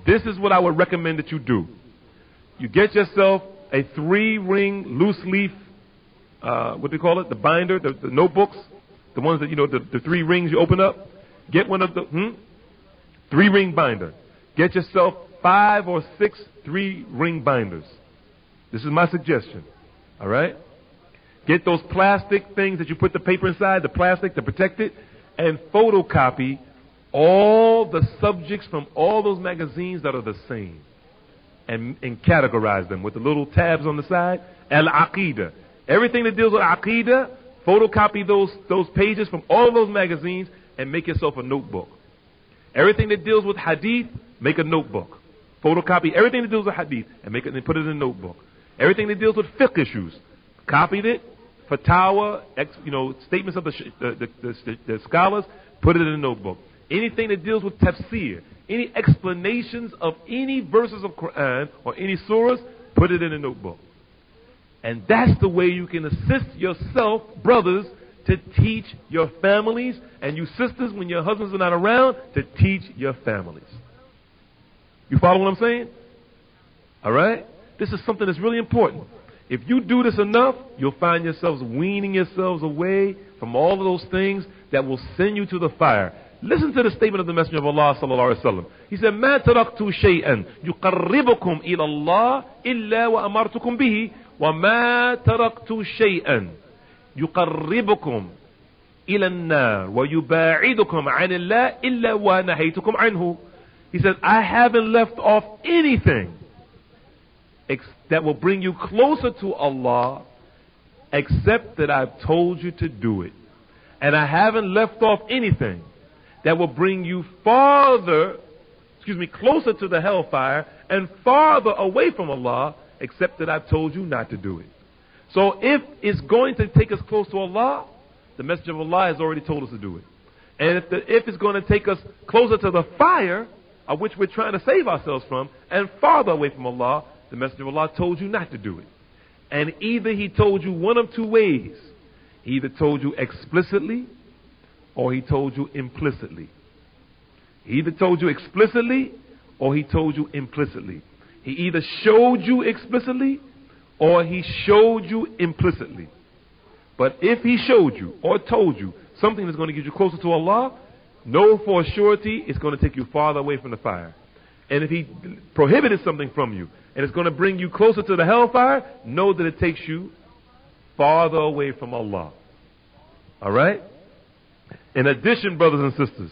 this is what I would recommend that you do. You get yourself a 3-ring loose leaf, what do you call it? The binder, the notebooks, the ones that, the 3 rings you open up. Get one of the 3-ring binder. Get yourself 5 or 6 3-ring binders. This is my suggestion. All right? Get those plastic things that you put the paper inside, the plastic to protect it, and photocopy all the subjects from all those magazines that are the same. And categorize them with the little tabs on the side. Al-Aqidah. Everything that deals with Aqidah, photocopy those pages from all those magazines and make yourself a notebook. Everything that deals with Hadith, make a notebook. Photocopy everything that deals with Hadith and put it in a notebook. Everything that deals with fiqh issues, copied it, fatwa, statements of the scholars, put it in a notebook. Anything that deals with tafsir, any explanations of any verses of Qur'an or any surahs, put it in a notebook. And that's the way you can assist yourself, brothers, to teach your families, and you sisters, when your husbands are not around, to teach your families. You follow what I'm saying? All right? This is something that's really important. If you do this enough, you'll find yourselves weaning yourselves away from all of those things that will send you to the fire. Listen to the statement of the Messenger of Allah sallallahu alaihi wasallam. He said, "Ma taraktu shay'an yuqarribukum ila Allah illa wa amartukum bihi, wa ma taraktu shay'an yuqarribukum ila an-nar wa yuba'idukum 'an Allah illa wa nahaytukum 'anhu." He said, I haven't left off anything that will bring you closer to Allah except that I've told you to do it. And I haven't left off anything that will bring you closer to the hellfire and farther away from Allah except that I've told you not to do it. So if it's going to take us close to Allah, the Messenger of Allah has already told us to do it. And if it's going to take us closer to the fire, of which we're trying to save ourselves from, and farther away from Allah, the Messenger of Allah told you not to do it. And either he told you one of 2 ways. He either told you explicitly or he told you implicitly. He either told you explicitly or he told you implicitly. He either showed you explicitly or he showed you implicitly. But if he showed you or told you something that's going to get you closer to Allah, know for a surety it's going to take you farther away from the fire. And if he prohibited something from you and it's going to bring you closer to the hellfire, know that it takes you farther away from Allah. All right? In addition, brothers and sisters,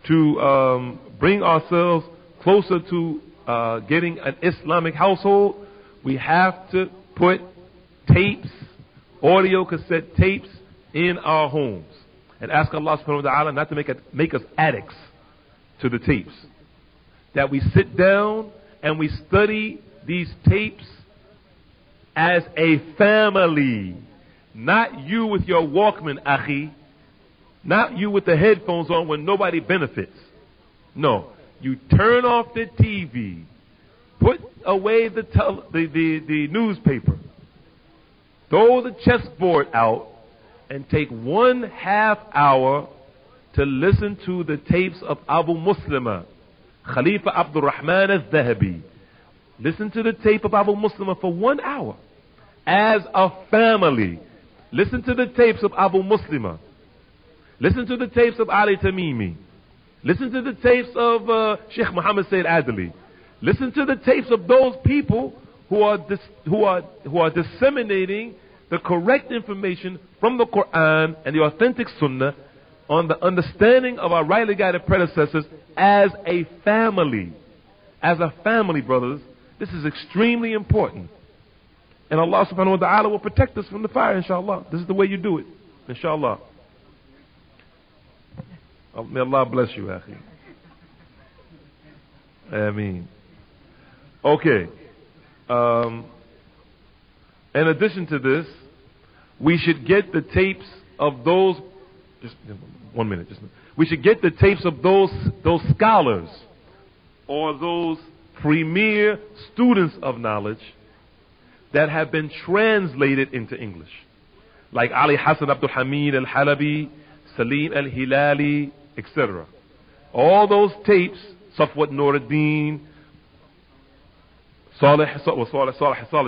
to bring ourselves closer to getting an Islamic household, we have to put tapes, audio cassette tapes in our homes. And ask Allah subhanahu wa ta'ala not to make us addicts to the tapes. That we sit down and we study these tapes as a family. Not you with your Walkman, akhi. Not you with the headphones on when nobody benefits. No. You turn off the TV. Put away the newspaper. Throw the chessboard out. And take 1/2 hour to listen to the tapes of Abu Muslima, Khalifa Abdul Rahman al-Dhahabi. Listen to the tape of Abu Muslima for 1 hour. As a family. Listen to the tapes of Abu Muslima. Listen to the tapes of Ali Tamimi. Listen to the tapes of Sheikh Muhammad Sayyid Adli. Listen to the tapes of those people who are disseminating the correct information from the Qur'an and the authentic Sunnah on the understanding of our rightly guided predecessors as a family. As a family, brothers, this is extremely important. And Allah subhanahu wa ta'ala will protect us from the fire, inshallah. This is the way you do it, inshallah. May Allah bless you, akhi. Ameen. Okay. In addition to this, we should get the tapes of those. Just 1 minute. We should get the tapes of those scholars or those premier students of knowledge that have been translated into English, like Ali Hassan Abdul Hamid al-Halabi, Salim al-Hilali, etc. All those tapes, Safwat Nuruddin, Salih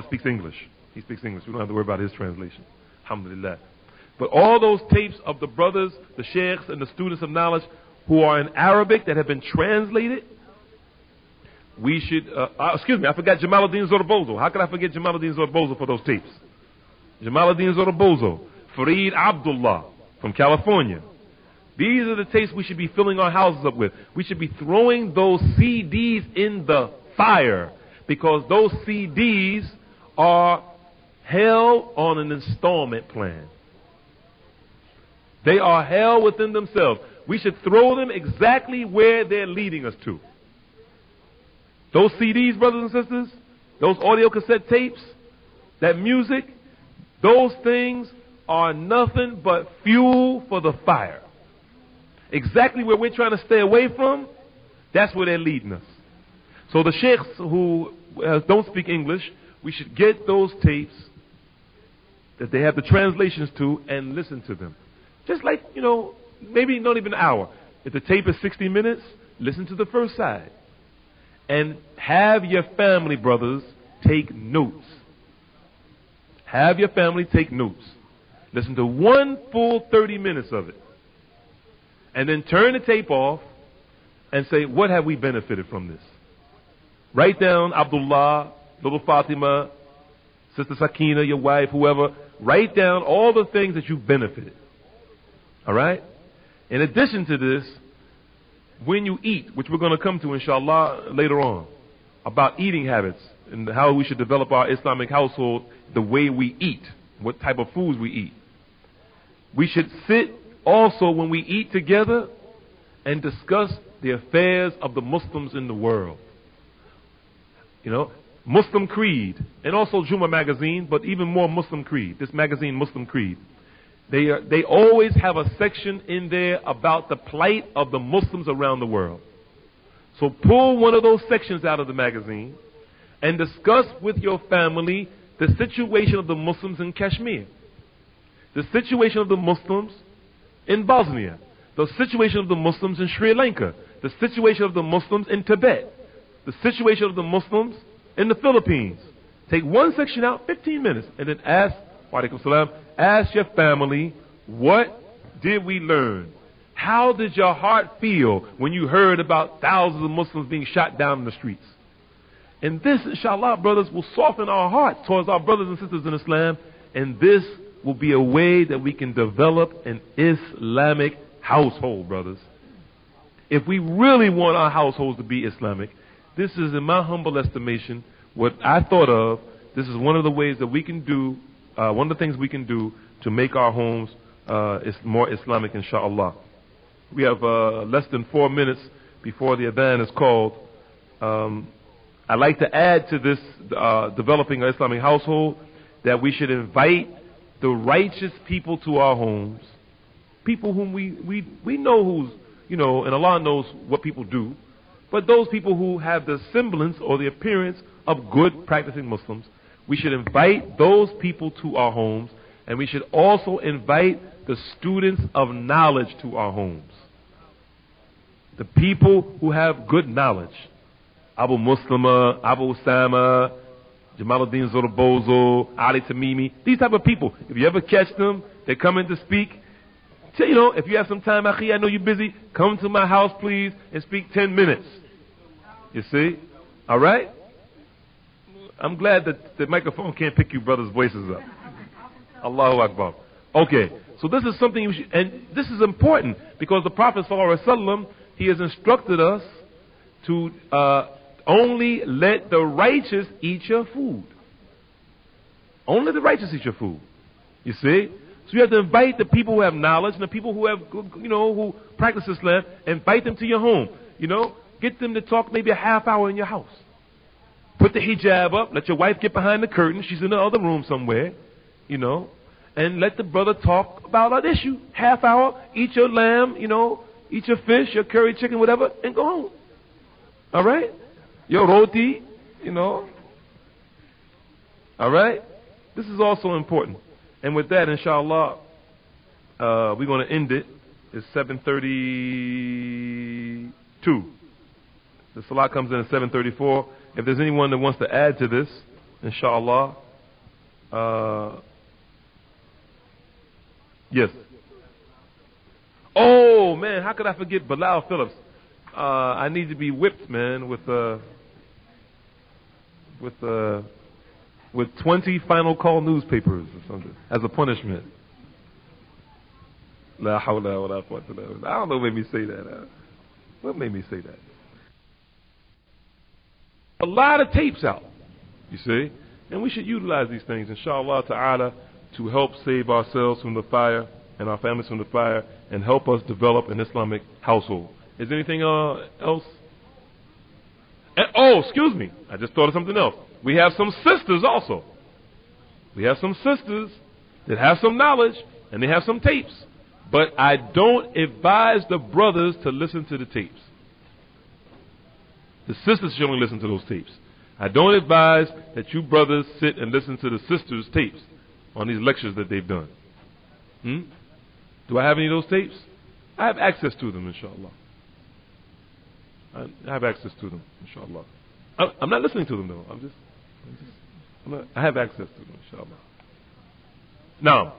speaks English. He speaks English. We don't have to worry about his translation. Alhamdulillah. But all those tapes of the brothers, the sheikhs, and the students of knowledge who are in Arabic that have been translated, we should, excuse me, I forgot Jamaluddin Zorbozo. How could I forget Jamaluddin Zorbozo for those tapes? Jamaluddin Zorbozo, Fareed Abdullah from California. These are the tapes we should be filling our houses up with. We should be throwing those CDs in the fire, because those CDs are hell on an installment plan. They are hell within themselves. We should throw them exactly where they're leading us to. Those CDs, brothers and sisters, those audio cassette tapes, that music, those things are nothing but fuel for the fire. Exactly where we're trying to stay away from, that's where they're leading us. So the sheikhs who don't speak English, we should get those tapes that they have the translations to and listen to them. Just like, maybe not even an hour. If the tape is 60 minutes, listen to the first side. And have your family, brothers, take notes. Have your family take notes. Listen to one full 30 minutes of it. And then turn the tape off and say, what have we benefited from this? Write down Abdullah, little Fatima, Sister Sakina, your wife, whoever. Write down all the things that you've benefited. All right? In addition to this, when you eat, which we're going to come to inshallah later on, about eating habits and how we should develop our Islamic household, the way we eat, what type of foods we eat. We should sit also when we eat together and discuss the affairs of the Muslims in the world. Muslim Creed, and also Juma magazine, but even more Muslim Creed. This magazine, Muslim Creed. They always have a section in there about the plight of the Muslims around the world. So pull one of those sections out of the magazine and discuss with your family the situation of the Muslims in Kashmir, the situation of the Muslims in Bosnia, the situation of the Muslims in Sri Lanka, the situation of the Muslims in Tibet, the situation of the Muslims in the Philippines. Take one section out, 15 minutes, and then ask your family, what did we learn? How did your heart feel when you heard about thousands of Muslims being shot down in the streets? And this, inshallah, brothers, will soften our hearts towards our brothers and sisters in Islam, and this will be a way that we can develop an Islamic household, brothers. If we really want our households to be Islamic, this is, in my humble estimation, what I thought of. This is one of the ways that we can do, one of the things we can do to make our homes more Islamic, inshallah. We have less than 4 minutes before the adhan is called. I'd like to add to this developing an Islamic household that we should invite the righteous people to our homes, people whom we know who's, and Allah knows what people do, but those people who have the semblance or the appearance of good practicing Muslims. We should invite those people to our homes, and we should also invite the students of knowledge to our homes. The people who have good knowledge. Abu Muslima, Abu Usama, Jamaluddin Zorbozo, Ali Tamimi, these type of people. If you ever catch them, they come in to speak. If you have some time, Akhi, I know you're busy, come to my house, please, and speak 10 minutes. You see? All right? I'm glad that the microphone can't pick you brothers' voices up. Allahu Akbar. Okay, so this is something you should, and this is important because the Prophet ﷺ, he has instructed us to only let the righteous eat your food. Only the righteous eat your food. You see? So you have to invite the people who have knowledge and the people who have, who practice Islam, invite them to your home. Get them to talk maybe a half hour in your house. Put the hijab up, let your wife get behind the curtain, she's in the other room somewhere, and let the brother talk about an issue. Half hour, eat your lamb, eat your fish, your curry chicken, whatever, and go home. All right? Your roti, All right? This is also important. And with that, inshallah, we're going to end it. It's 7:32. The salat comes in at 7:34. If there's anyone that wants to add to this, inshallah. Yes. Oh man, how could I forget Bilal Phillips? I need to be whipped, man, with 20 final call newspapers or something as a punishment. La hawla wa la quwwata illa billah. I don't know what made me say that. What made me say that? A lot of tapes out, you see, and we should utilize these things, inshallah ta'ala, to help save ourselves from the fire and our families from the fire, and help us develop an Islamic household. Is there anything else? And, oh, excuse me, I just thought of something else. We have some sisters also. We have some sisters that have some knowledge and they have some tapes. But I don't advise the brothers to listen to the tapes. The sisters should only listen to those tapes. I don't advise that you brothers sit and listen to the sisters' tapes on these lectures that they've done. Do I have any of those tapes? I have access to them, inshallah. I have access to them, inshallah. I'm not listening to them though. I have access to them, inshallah. Now,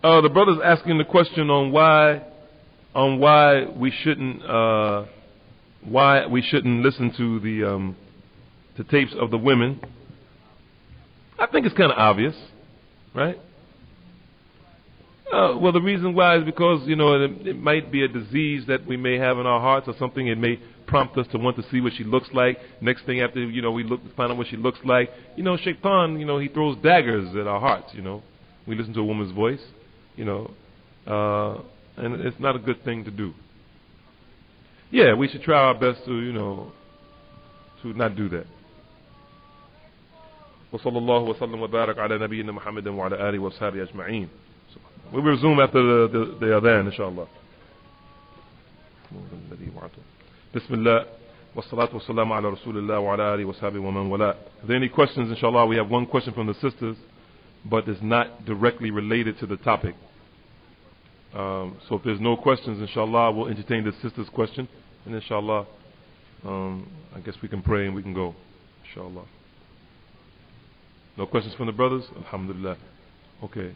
the brother's asking the question on why we shouldn't listen to the tapes of the women. I think it's kind of obvious, right? Well, the reason why is because, it might be a disease that we may have in our hearts or something. It may prompt us to want to see what she looks like. Next thing after, we look to find out what she looks like. Shaitan, he throws daggers at our hearts, We listen to a woman's voice, and it's not a good thing to do. Yeah, we should try our best to not do that. وصلى الله وسلم وبارك على نبينا محمد وعلى آله وصحبه أجمعين. We'll resume after the adhan, inshallah. Bismillah. Wassalatu wassalamu ala rasulillah wa ala alihi wa sahbihi wa man wala. If there are any questions, inshallah, we have one question from the sisters, but it's not directly related to the topic. So if there's no questions, inshallah, we'll entertain the sister's question. And inshallah, I guess we can pray and we can go. Inshallah. No questions from the brothers? Alhamdulillah. Okay.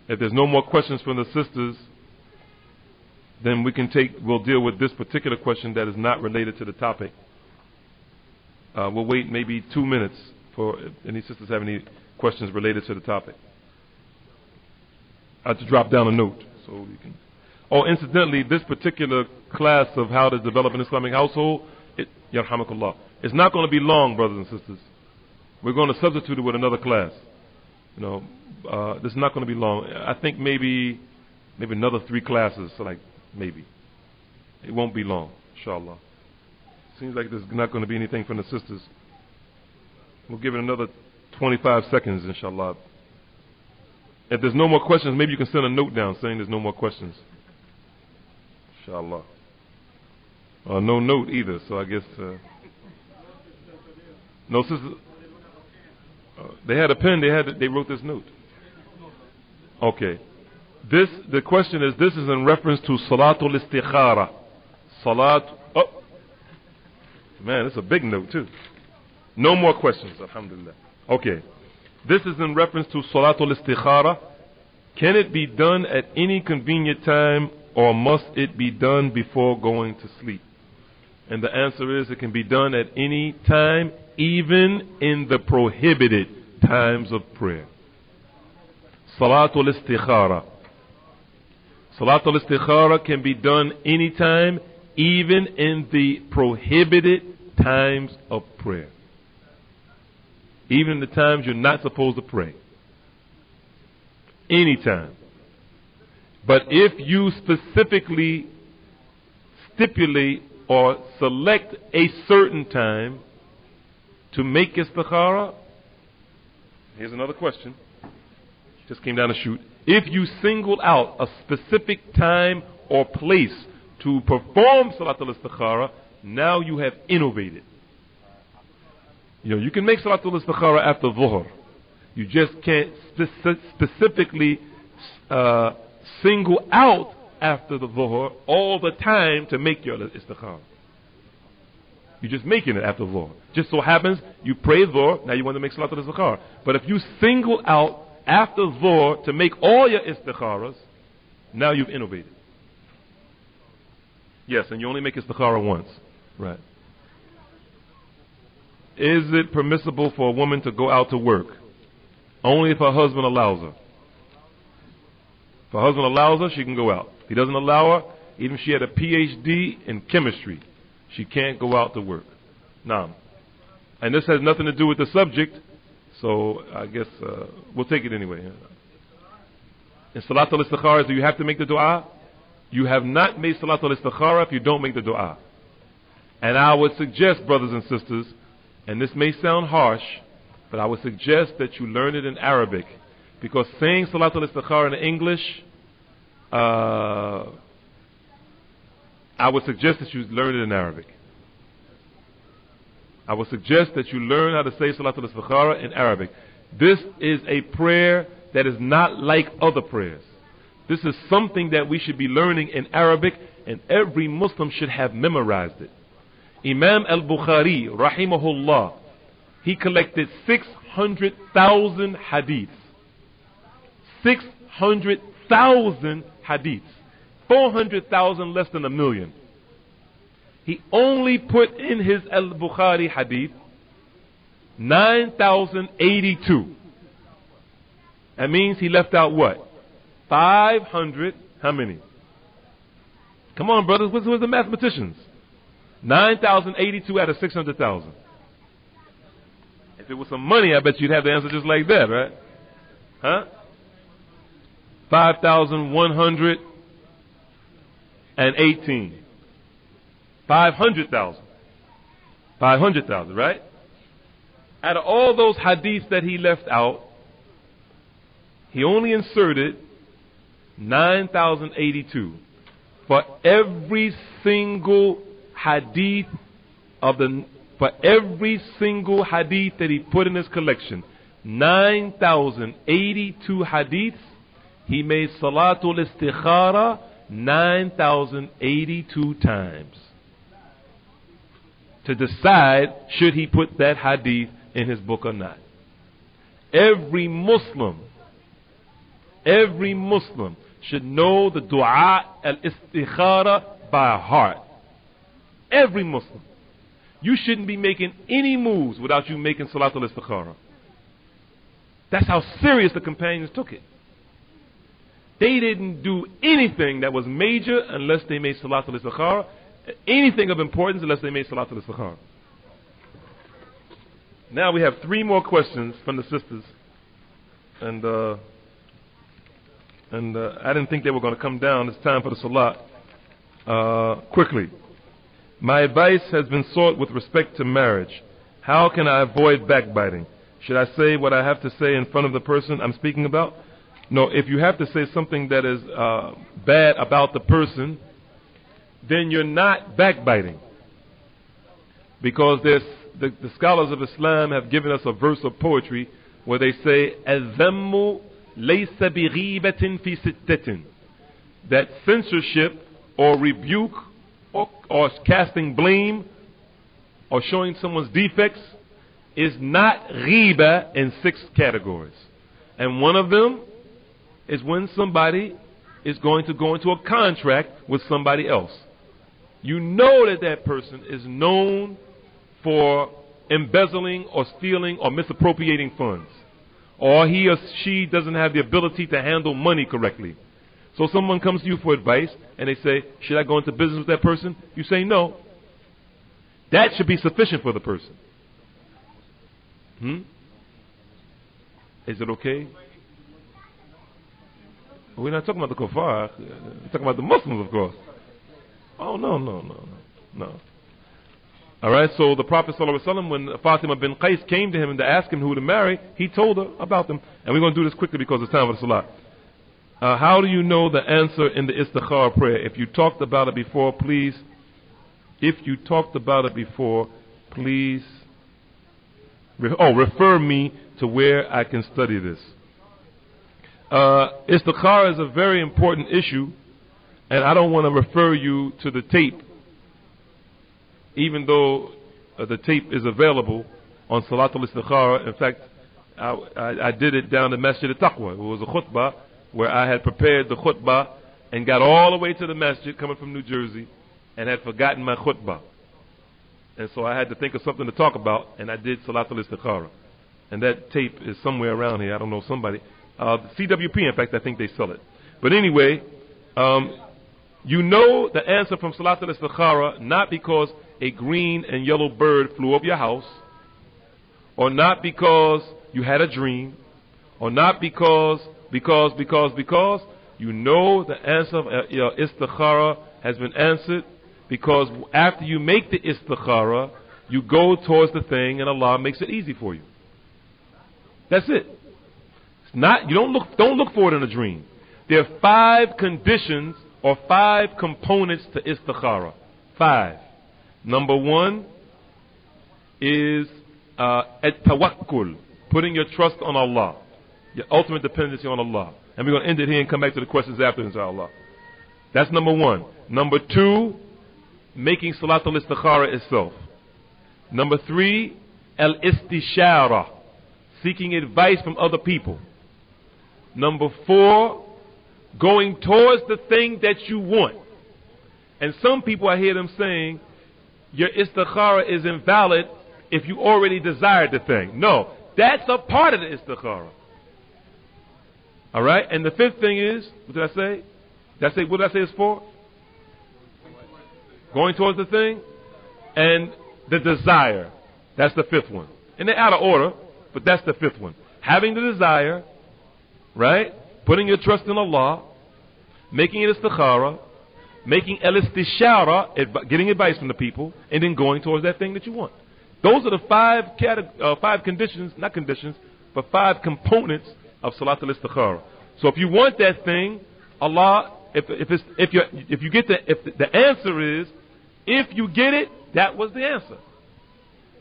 If there's no more questions from the sisters, then we'll deal with this particular question that is not related to the topic. We'll wait maybe 2 minutes for if any sisters have any questions related to the topic. I have to drop down a note so you can. Oh, incidentally, this particular class of how to develop an Islamic household, yarhamakallah, it's not going to be long, brothers and sisters. We're going to substitute it with another class. This is not going to be long. I think maybe another 3 classes, maybe. It won't be long, inshallah. Seems like there's not going to be anything from the sisters. We'll give it another 25 seconds, inshallah. If there's no more questions, maybe you can send a note down saying there's no more questions. Inshallah. No note either, so I guess... no sisters... they had a pen, they wrote this note. Okay. The question is, this is in reference to Salatul Istikhara. Oh. Man, it's a big note too. No more questions, alhamdulillah. Okay. This is in reference to Salatul Istikhara. Can it be done at any convenient time, or must it be done before going to sleep? And the answer is, it can be done at any time, even in the prohibited times of prayer. Salatul Istikhara. Salatul Istikhara can be done anytime, even in the prohibited times of prayer. Even the times you're not supposed to pray. Anytime. But if you specifically stipulate or select a certain time to make istikhara, here's another question. Just came down the chute. If you single out a specific time or place to perform Salatul Istikhara, now you have innovated. You can make Salatul Istikhara after Dhuhr. You just can't specifically single out after the dhuhr all the time to make your istikhara. You're just making it after dhuhr. Just so happens you pray dhuhr, now you want to make salatul istikhara. But if you single out after dhuhr to make all your istikharas, now you've innovated. Yes, and you only make istikhara once. Right. Is it permissible for a woman to go out to work? Only if her husband allows her. If her husband allows her, she can go out. If he doesn't allow her, even if she had a PhD in chemistry, she can't go out to work. Now, and this has nothing to do with the subject, so I guess we'll take it anyway. In Salatul Istikhara, do you have to make the dua? You have not made Salatul Istikhara if you don't make the dua. And I would suggest, brothers and sisters, and this may sound harsh, but I would suggest that you learn it in Arabic. Because saying Salatul Istikhara in English, I would suggest that you learn it in Arabic. I would suggest that you learn how to say Salatul Istikhara in Arabic. This is a prayer that is not like other prayers. This is something that we should be learning in Arabic, and every Muslim should have memorized it. Imam al-Bukhari, rahimahullah, he collected 600,000 hadiths. 600,000 hadiths. 400,000 less than a million. He only put in his al-Bukhari hadith 9,082. That means he left out what? 500, how many? Come on, brothers, where's the mathematicians? 9,082 out of 600,000. If it was some money, I bet you'd have the answer just like that, right? Huh? 5,118. 500,000. 500,000, right? Out of all those hadiths that he left out, he only inserted 9,082 for every single hadith for every single hadith that he put in his collection. 9,082 hadiths. He made Salatul Istikhara 9,082 times to decide should he put that hadith in his book or not. Every Muslim should know the dua al-istikhara by heart. Every Muslim. You shouldn't be making any moves without you making Salatul Istikhara. That's how serious the companions took it. They didn't do anything that was major unless they made Salatul Istikhara. Anything of importance unless they made Salatul Istikhara. Now we have 3 more questions from the sisters. And I didn't think they were going to come down. It's time for the Salat. Quickly. My advice has been sought with respect to marriage. How can I avoid backbiting? Should I say what I have to say in front of the person I'm speaking about? No, if you have to say something that is bad about the person, then you're not backbiting. Because the scholars of Islam have given us a verse of poetry where they say, الذم ليس بغيبة في ستة. That censorship or rebuke or casting blame or showing someone's defects is not ghiba in 6 categories. And one of them is when somebody is going to go into a contract with somebody else. You know that person is known for embezzling or stealing or misappropriating funds. Or he or she doesn't have the ability to handle money correctly. So someone comes to you for advice and they say, should I go into business with that person? You say no. That should be sufficient for the person. Is it okay? We're not talking about the kuffar. We're talking about the Muslims, of course. Oh, no. Alright, so the Prophet ﷺ, when Fatima bin Qais came to him to ask him who to marry, he told her about them. And we're going to do this quickly because it's time for the Salat. How do you know the answer in the istikhara prayer? If you talked about it before, please. Refer me to where I can study this. Istikhara is a very important issue, And I don't want to refer you to the tape, even though the tape is available on Salatul Istikhara. In fact, I did it down the Masjid al-Taqwa. It was a khutbah where I had prepared the khutbah and got all the way to the masjid coming from New Jersey and had forgotten my khutbah. And so I had to think of something to talk about, and I did Salatul Istikhara. And that tape is somewhere around here. I don't know, somebody. CWP, in fact, I think they sell it. But anyway, you know the answer from Salatul Istikhara not because a green and yellow bird flew over your house, or not because you had a dream, or not because you know the answer of your istikhara has been answered, because after you make the istikhara, you go towards the thing and Allah makes it easy for you. That's it. It's not, you don't look for it in a dream. There are 5 conditions or 5 components to istikhara. 5. Number 1 is at-tawakkul, putting your trust on Allah, your ultimate dependency on Allah. And we're going to end it here and come back to the questions after, inshallah. That's number 1. Number 2, making Salatul Istikhara itself. Number 3, al-istishara, seeking advice from other people. Number 4, going towards the thing that you want. And some people, I hear them saying, your istikhara is invalid if you already desired the thing. No, that's a part of the istikhara. All right? And the 5th thing is, what did I say? What did I say it's for? Going towards the thing. And the desire. That's the 5th one. And they're out of order, but that's the 5th one. Having the desire, right? Putting your trust in Allah, making it istikhara, making al-istishara, getting advice from the people, and then going towards that thing that you want. Those are the 5 conditions, not conditions, but 5 components of Salatul Istikhara. So if you want that thing, Allah, if the answer is, if you get it, that was the answer.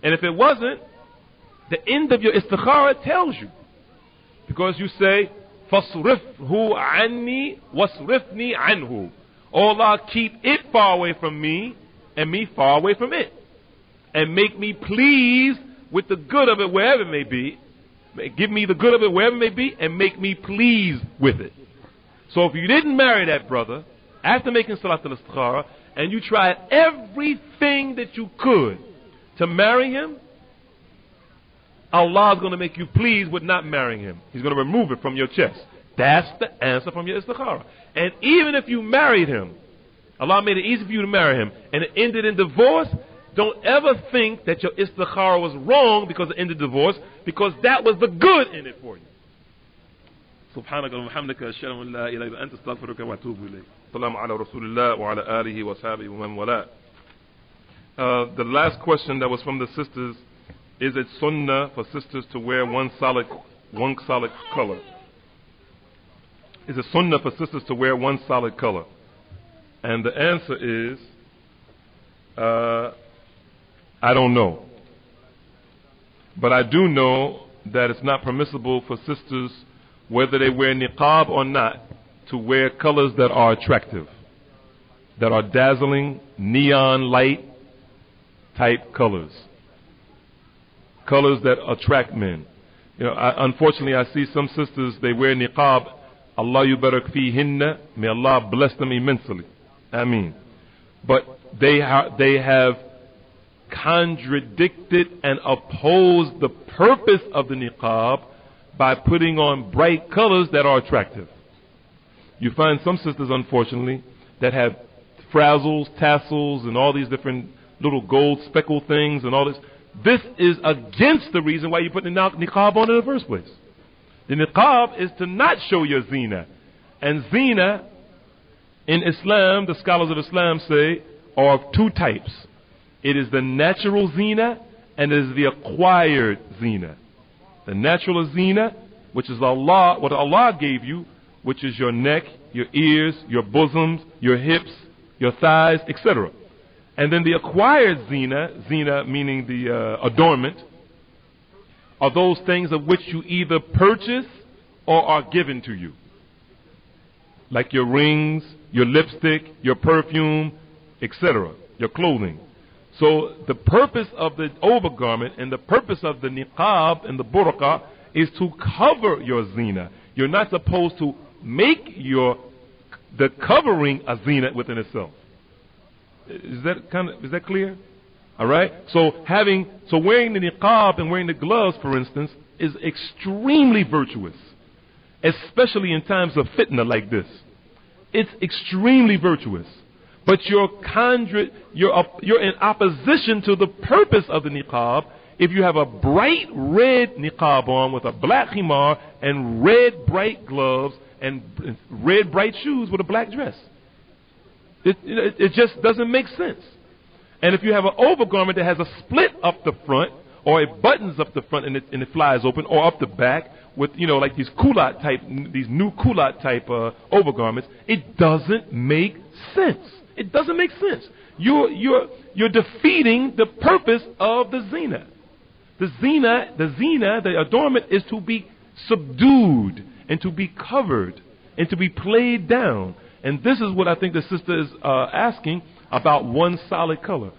And if it wasn't, the end of your istikhara tells you. Because you say, فَصْرِفْهُ عَنِّي وَصْرِفْنِي عَنْهُ. Oh Allah, keep it far away from me, and me far away from it. And make me pleased with the good of it wherever it may be. Give me the good of it wherever it may be, and make me pleased with it. So if you didn't marry that brother, after making Salatul Istikhara, and you tried everything that you could to marry him, Allah is going to make you pleased with not marrying him. He's going to remove it from your chest. That's the answer from your istikhara. And even if you married him, Allah made it easy for you to marry him, and it ended in divorce, don't ever think that your istikhara was wrong because it ended divorce, because that was the good in it for you. سبحانك وبحمدك أشهد أن لا إله إلا أنت أستغفرك وأتوب إليك. السلام على رسول الله وعلى آله وصحبه ومن والاه. The last question that was from the sisters: is it sunnah for sisters to wear one solid color? Is it sunnah for sisters to wear one solid color? And the answer is, I don't know. But I do know that it's not permissible for sisters, whether they wear niqab or not, to wear colors that are attractive, that are dazzling, neon light type colors. Colors that attract men. You know, unfortunately, I see some sisters, they wear niqab. Allah yubarak fihinna. May Allah bless them immensely. Ameen. But they have contradicted and opposed the purpose of the niqab by putting on bright colors that are attractive. You find some sisters, unfortunately, that have frazzles, tassels, and all these different little gold speckled things and all this. This is against the reason why you put the niqab on in the first place. The niqab is to not show your zina. And zina, in Islam, the scholars of Islam say, are of 2 types. It is the natural zina, and it is the acquired zina. The natural zina, which is Allah, what Allah gave you, which is your neck, your ears, your bosoms, your hips, your thighs, etc. And then the acquired zina meaning the adornment, are those things of which you either purchase or are given to you. like your rings, your lipstick, your perfume, etc., your clothing. So the purpose of the overgarment and the purpose of the niqab and the burqa is to cover your zina. You're not supposed to make the covering a zina within itself. Is that clear? All right. So wearing the niqab and wearing the gloves, for instance, is extremely virtuous, especially in times of fitna like this. It's extremely virtuous. But you're in opposition to the purpose of the niqab if you have a bright red niqab on with a black khimar and red bright gloves and red bright shoes with a black dress. It just doesn't make sense. And if you have an overgarment that has a split up the front, or it buttons up the front and it flies open, or up the back with like these new culotte type overgarments, it doesn't make sense. It doesn't make sense. You're defeating the purpose of the zina. The adornment is to be subdued and to be covered and to be played down. And this is what I think the sister is asking about one solid color.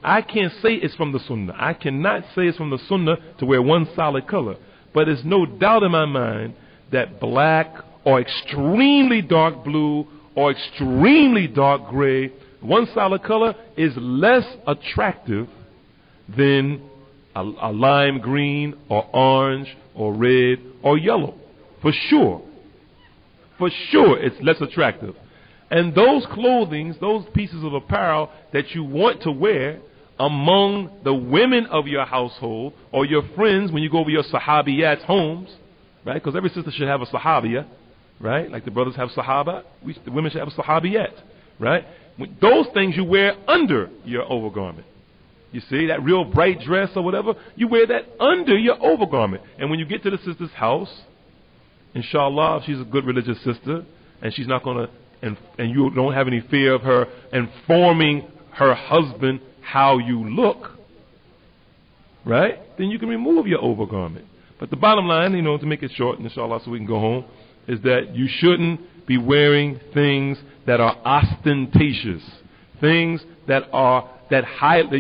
I can't say it's from the sunnah. I cannot say it's from the sunnah to wear one solid color. But there's no doubt in my mind that black or extremely dark blue or extremely dark gray, one solid color, is less attractive than a lime green or orange or red or yellow. For sure. For sure it's less attractive. And those clothings, those pieces of apparel that you want to wear among the women of your household or your friends when you go over your sahabiyat's homes, right? Because every sister should have a sahabiya, right? Like the brothers have sahaba, the women should have a sahabiyat, right? Those things you wear under your overgarment. You see, that real bright dress or whatever, you wear that under your overgarment. And when you get to the sister's house, inshallah, if she's a good religious sister, and she's not going to, and you don't have any fear of her informing her husband how you look, right? Then you can remove your overgarment. But the bottom line, to make it short, inshallah, so we can go home, is that you shouldn't be wearing things that are ostentatious, things that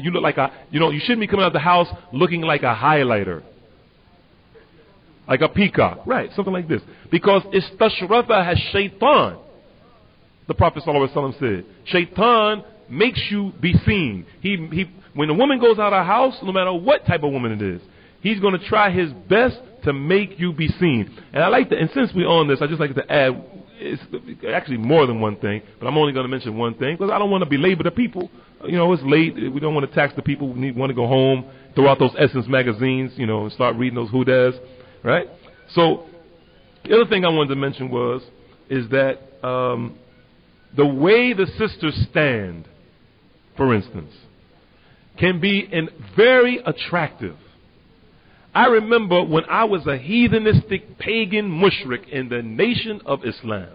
you look like you shouldn't be coming out of the house looking like a highlighter, like a peacock, right? Something like this, because istashrafa has shaitan. The Prophet ﷺ said, Shaitan makes you be seen. When a woman goes out of her house, no matter what type of woman it is, he's going to try his best to make you be seen. And I like that. And since we're on this, I just like to add, it's actually more than one thing, but I'm only going to mention one thing because I don't want to belabor the people. It's late. We don't want to tax the people. We want to go home, throw out those Essence magazines, and start reading those Hudas, right? So the other thing I wanted to mention is that the way the sisters stand, for instance, can be very attractive. I remember when I was a heathenistic pagan mushrik in the nation of Islam,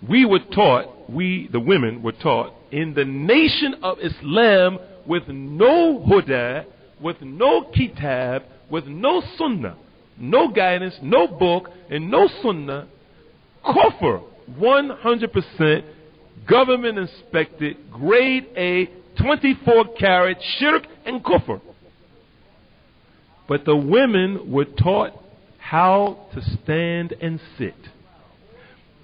the women were taught in the nation of Islam with no huda, with no kitab, with no sunnah, no guidance, no book, and no sunnah, kufr, 100% government inspected, grade A, 24 karat shirk and kufr. But the women were taught how to stand and sit.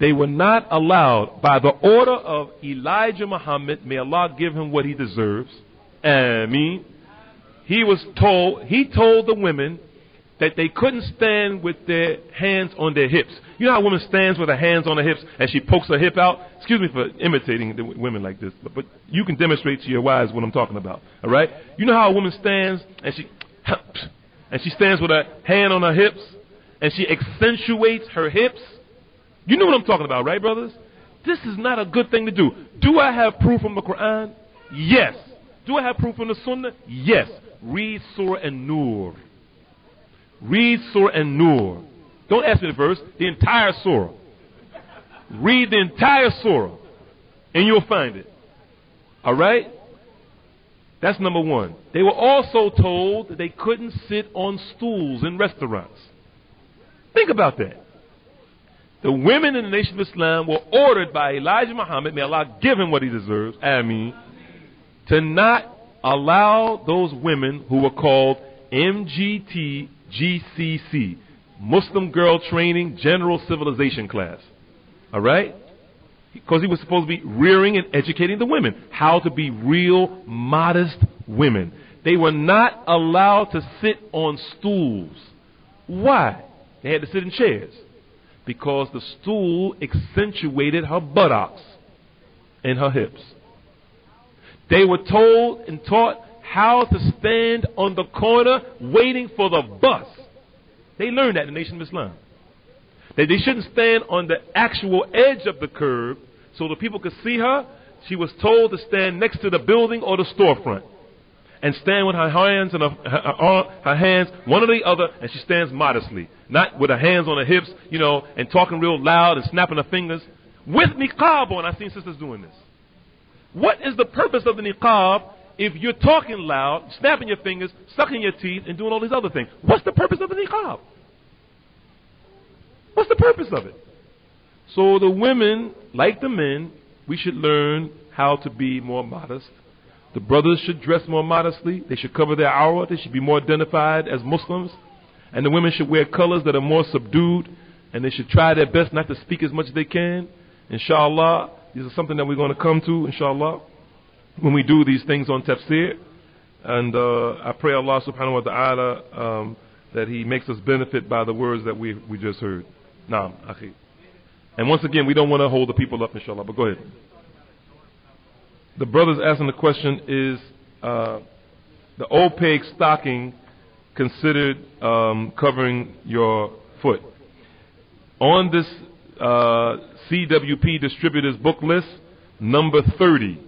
They were not allowed, by the order of Elijah Muhammad, may Allah give him what he deserves, Ameen. He told the women that they couldn't stand with their hands on their hips. You know how a woman stands with her hands on her hips and she pokes her hip out? Excuse me for imitating the women like this, but you can demonstrate to your wives what I'm talking about, all right? You know how a woman stands and she stands with her hand on her hips and she accentuates her hips? You know what I'm talking about, right, brothers? This is not a good thing to do. Do I have proof from the Qur'an? Yes. Do I have proof from the Sunnah? Yes. Read Surah An-Nur. Read Surah An-Nur. Don't ask me the verse, the entire Surah. Read the entire Surah and you'll find it. All right? That's number one. They were also told that they couldn't sit on stools in restaurants. Think about that. The women in the Nation of Islam were ordered by Elijah Muhammad, may Allah give him what he deserves, Ameen, to not allow those women who were called MGT GCC, Muslim Girl Training General Civilization Class. All right? Because he was supposed to be rearing and educating the women how to be real modest women. They were not allowed to sit on stools. Why? They had to sit in chairs. Because the stool accentuated her buttocks and her hips. They were told and taught how to stand on the corner waiting for the bus. They learned that in the Nation of Islam. That they shouldn't stand on the actual edge of the curb so the people could see her. She was told to stand next to the building or the storefront and stand with her hands and her hands one or the other, and she stands modestly, not with her hands on her hips, you know, and talking real loud and snapping her fingers. With niqab on, I've seen sisters doing this. What is the purpose of the niqab if you're talking loud, snapping your fingers, sucking your teeth, and doing all these other things? What's the purpose of the niqab? What's the purpose of it? So the women, like the men, we should learn how to be more modest. The brothers should dress more modestly. They should cover their awrah. They should be more identified as Muslims. And the women should wear colors that are more subdued. And they should try their best not to speak as much as they can. Inshallah, these are something that we're going to come to, inshallah, when we do these things on tafsir. And I pray Allah subhanahu wa ta'ala that He makes us benefit by the words that we just heard. Naam, akhi. And once again, we don't want to hold the people up, inshallah, but go ahead. The brother's asking the question, is the opaque stocking considered covering your foot? On this CWP distributors book list, number 30,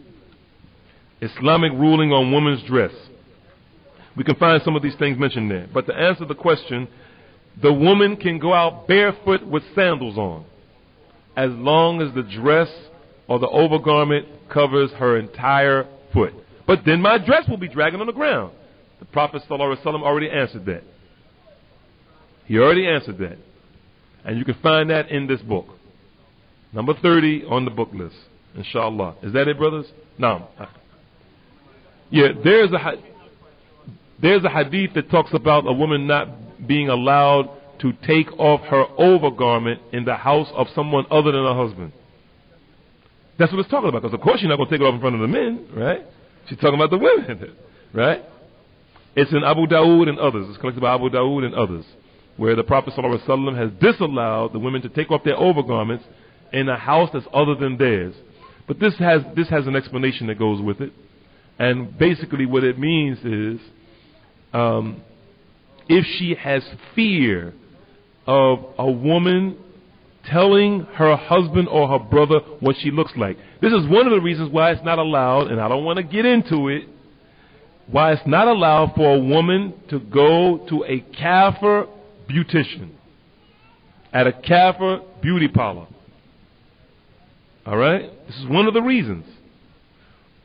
Islamic ruling on women's dress. We can find some of these things mentioned there. But to answer the question, the woman can go out barefoot with sandals on, as long as the dress or the overgarment covers her entire foot. But then my dress will be dragging on the ground. The Prophet ﷺ already answered that. He already answered that. And you can find that in this book. Number 30 on the book list. Inshallah. Is that it, brothers? No. Yeah, there's a hadith that talks about a woman not being allowed to take off her overgarment in the house of someone other than her husband. That's what it's talking about, because of course she's not going to take it off in front of the men, right? She's talking about the women, right? It's in Abu Dawud and others. It's collected by Abu Dawud and others, where the Prophet ﷺ has disallowed the women to take off their overgarments in a house that's other than theirs. But this has an explanation that goes with it. And basically what it means is, if she has fear of a woman telling her husband or her brother what she looks like. This is one of the reasons why it's not allowed, and I don't want to get into it, why it's not allowed for a woman to go to a kafir beautician, at a kafir beauty parlor. All right? This is one of the reasons.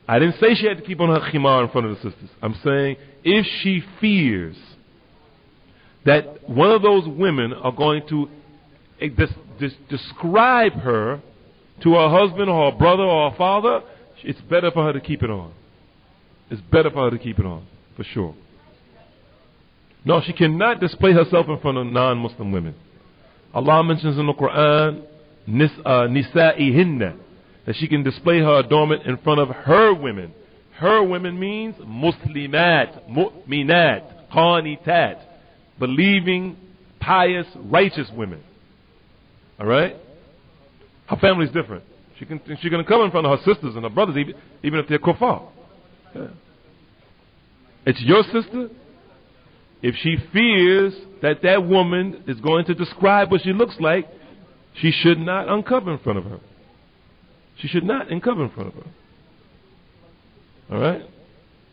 I didn't say she had to keep on her khimar in front of the sisters. I'm saying if she fears that one of those women are going to describe her to her husband or her brother or her father, it's better for her to keep it on. It's better for her to keep it on, for sure. No, she cannot display herself in front of non-Muslim women. Allah mentions in the Qur'an, nisa'ihinna, that she can display her adornment in front of her women. Her women means muslimat, mu'minat, qanitat, believing, pious, righteous women. All right? Her family's different. She can come in front of her sisters and her brothers, even if they're kuffar. Yeah. It's your sister. If she fears that that woman is going to describe what she looks like, she should not uncover in front of her. She should not uncover in front of her. All right?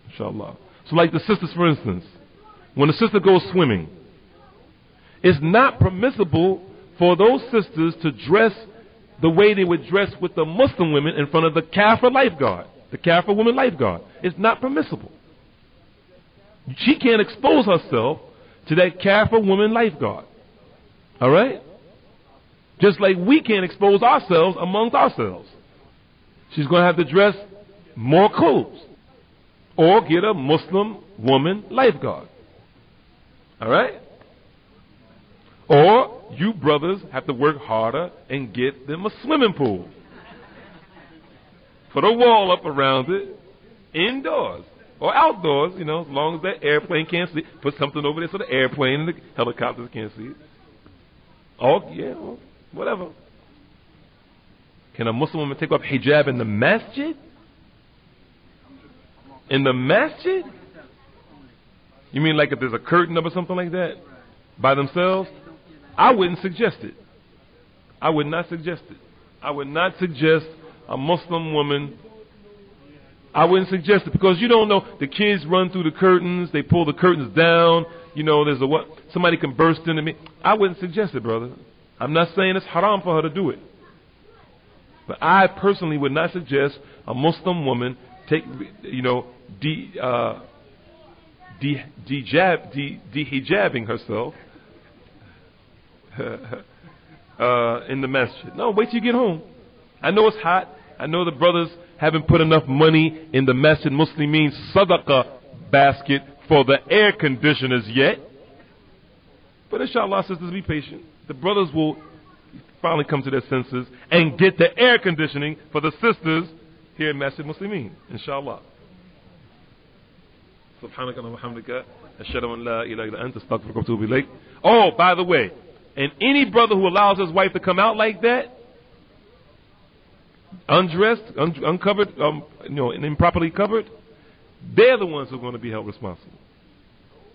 Inshallah. So like the sisters, for instance, when a sister goes swimming, it's not permissible for those sisters to dress the way they would dress with the Muslim women in front of the kafir lifeguard, the kafir woman lifeguard. It's not permissible. She can't expose herself to that kafir woman lifeguard. All right? Just like we can't expose ourselves amongst ourselves. She's going to have to dress more clothes. Or get a Muslim woman lifeguard. Alright? Or you brothers have to work harder and get them a swimming pool. Put a wall up around it. Indoors. Or outdoors, you know, as long as that airplane can't see it. Put something over there so the airplane and the helicopters can't see it. Oh, yeah, well, whatever. Can a Muslim woman take off hijab in the masjid? In the masjid? You mean like if there's a curtain up or something like that? By themselves? I wouldn't suggest it. I would not suggest it. I would not suggest a Muslim woman. I wouldn't suggest it because you don't know. The kids run through the curtains. They pull the curtains down. You know, there's a what? Somebody can burst into me. I wouldn't suggest it, brother. I'm not saying it's haram for her to do it. But I personally would not suggest a Muslim woman take, you know, dehijabbing herself in the masjid. No, wait till you get home. I know it's hot. I know the brothers haven't put enough money in the Masjid Muslimin Sadaqah basket for the air conditioners yet. But inshallah, sisters, be patient. The brothers will finally come to their senses and get the air conditioning for the sisters here in Masjid Muslimin. Inshallah. Subhanaka wa bihamdika ashhadu an la ilaha illa anta astaghfiruka wa atubu ilayk. Oh, by the way, and any brother who allows his wife to come out like that, undressed, uncovered, you know, and improperly covered, they're the ones who are going to be held responsible.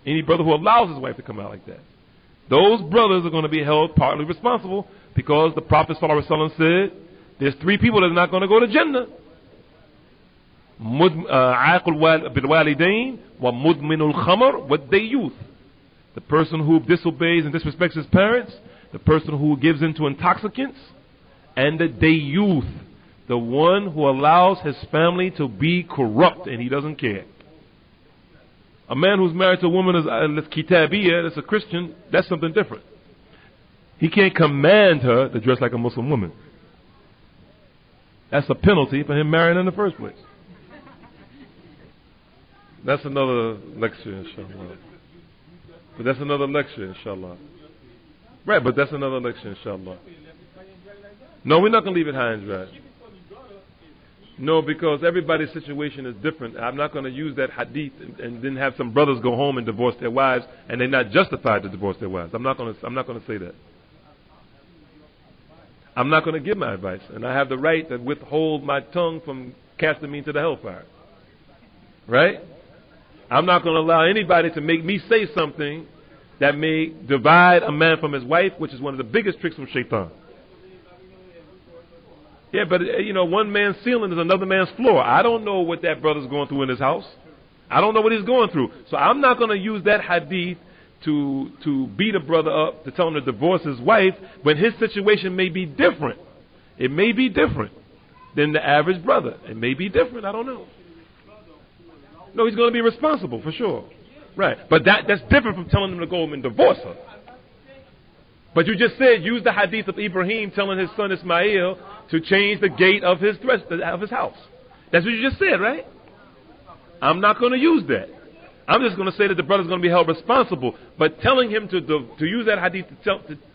Any brother who allows his wife to come out like that, those brothers are going to be held partly responsible because the Prophet ﷺ said there's three people that are not going to go to Jannah. عاقل بالوالدين ومدمن الخمر والديوث. The person who disobeys and disrespects his parents, the person who gives into intoxicants, and the dayuth, the one who allows his family to be corrupt and he doesn't care. A man who's married to a woman that's kitabiyah, that's a Christian, that's something different. He can't command her to dress like a Muslim woman. That's a penalty for him marrying in the first place. That's another lecture, inshallah. But that's another lecture, inshallah. Right, but that's another lecture, inshallah. No, we're not going to leave it high and dry. No, because everybody's situation is different. I'm not going to use that hadith and then have some brothers go home and divorce their wives and they're not justified to divorce their wives. I'm not going to say that. I'm not going to give my advice, and I have the right to withhold my tongue from casting me into the hellfire. Right? I'm not going to allow anybody to make me say something that may divide a man from his wife, which is one of the biggest tricks from shaitan. Yeah, but you know, one man's ceiling is another man's floor. I don't know what that brother's going through in his house. I don't know what he's going through. So I'm not going to use that hadith to beat a brother up, to tell him to divorce his wife, when his situation may be different. It may be different than the average brother. It may be different. I don't know. No, he's going to be responsible for sure. Right. But that's different from telling him to go and divorce her. But you just said, use the hadith of Ibrahim telling his son Ismail to change the gate of his house. That's what you just said, right? I'm not going to use that. I'm just going to say that the brother's going to be held responsible. But telling him to use that hadith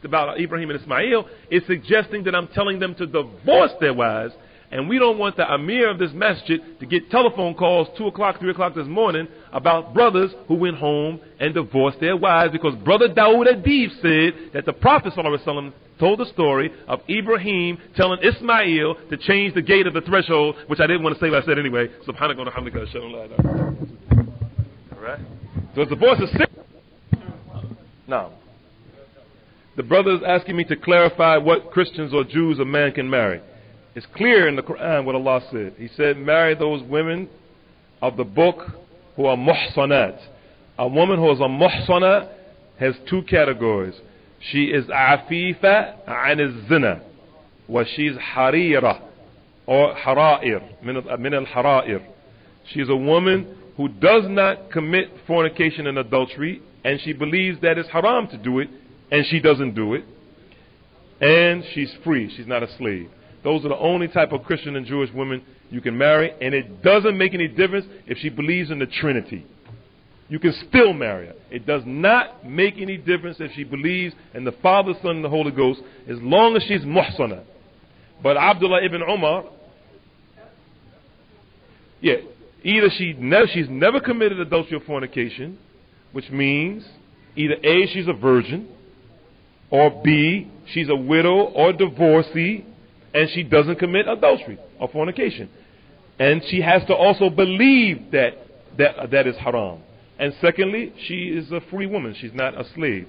about Ibrahim and Ismail is suggesting that I'm telling them to divorce their wives. And we don't want the Amir of this masjid to get telephone calls 2 o'clock, 3 o'clock this morning about brothers who went home and divorced their wives, because Brother Dawud Adib said that the Prophet ﷺ told the story of Ibrahim telling Ismail to change the gate of the threshold, which I didn't want to say, but I said anyway. Subhanaka wa bihamdika ashhadu an la ilaha illa anta. All right? So divorce is sick. Now, the brother is asking me to clarify what Christians or Jews a man can marry. It's clear in the Qur'an what Allah said. He said, marry those women of the book who are muhsanat. A woman who is a muhsana has two categories. She is afifa an zina, wa she's harira or hara'ir, min al-hara'ir. She is a woman who does not commit fornication and adultery, and she believes that it's haram to do it, and she doesn't do it. and she's free. She's not a slave. Those are the only type of Christian and Jewish women you can marry, and it doesn't make any difference if she believes in the Trinity. You can still marry her. It does not make any difference if she believes in the Father, Son, and the Holy Ghost, as long as she's muhsana. But Abdullah ibn Umar, either she's never committed adultery or fornication, which means either A, she's a virgin, or B, she's a widow or divorcee, and she doesn't commit adultery or fornication. And she has to also believe that is haram. And secondly, she is a free woman. She's not a slave.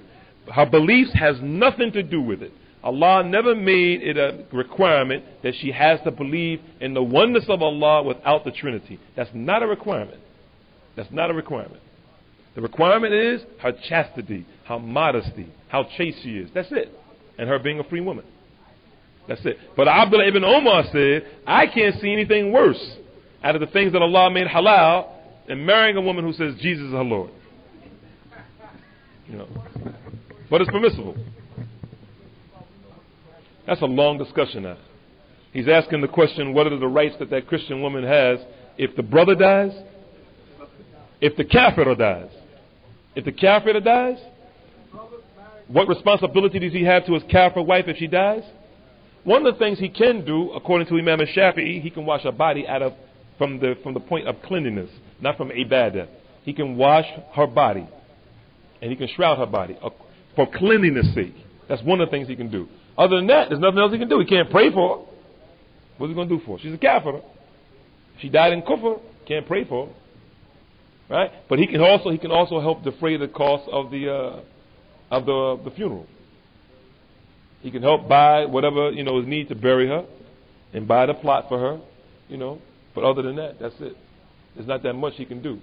Her beliefs has nothing to do with it. Allah never made it a requirement that she has to believe in the oneness of Allah without the Trinity. That's not a requirement. That's not a requirement. The requirement is her chastity, her modesty, how chaste she is. That's it. And her being a free woman. That's it. But Abdullah ibn Umar said, I can't see anything worse out of the things that Allah made halal than marrying a woman who says Jesus is her Lord. But it's permissible. That's a long discussion now. He's asking the question, what are the rights that Christian woman has if the brother dies? If the kafir dies? If the kafir dies, what responsibility does he have to his kafir wife if she dies? One of the things he can do, according to Imam Shafi'i, he can wash her body from the point of cleanliness, not from ibadah. He can wash her body, and he can shroud her body for cleanliness' sake. That's one of the things he can do. Other than that, there's nothing else he can do. He can't pray for her. What's he going to do for her? She's a kafir. She died in kufr. Can't pray for her. Right? But he can also help defray the cost of the funeral. He can help buy whatever is needed to bury her, and buy the plot for her. But other than that, that's it. There's not that much he can do.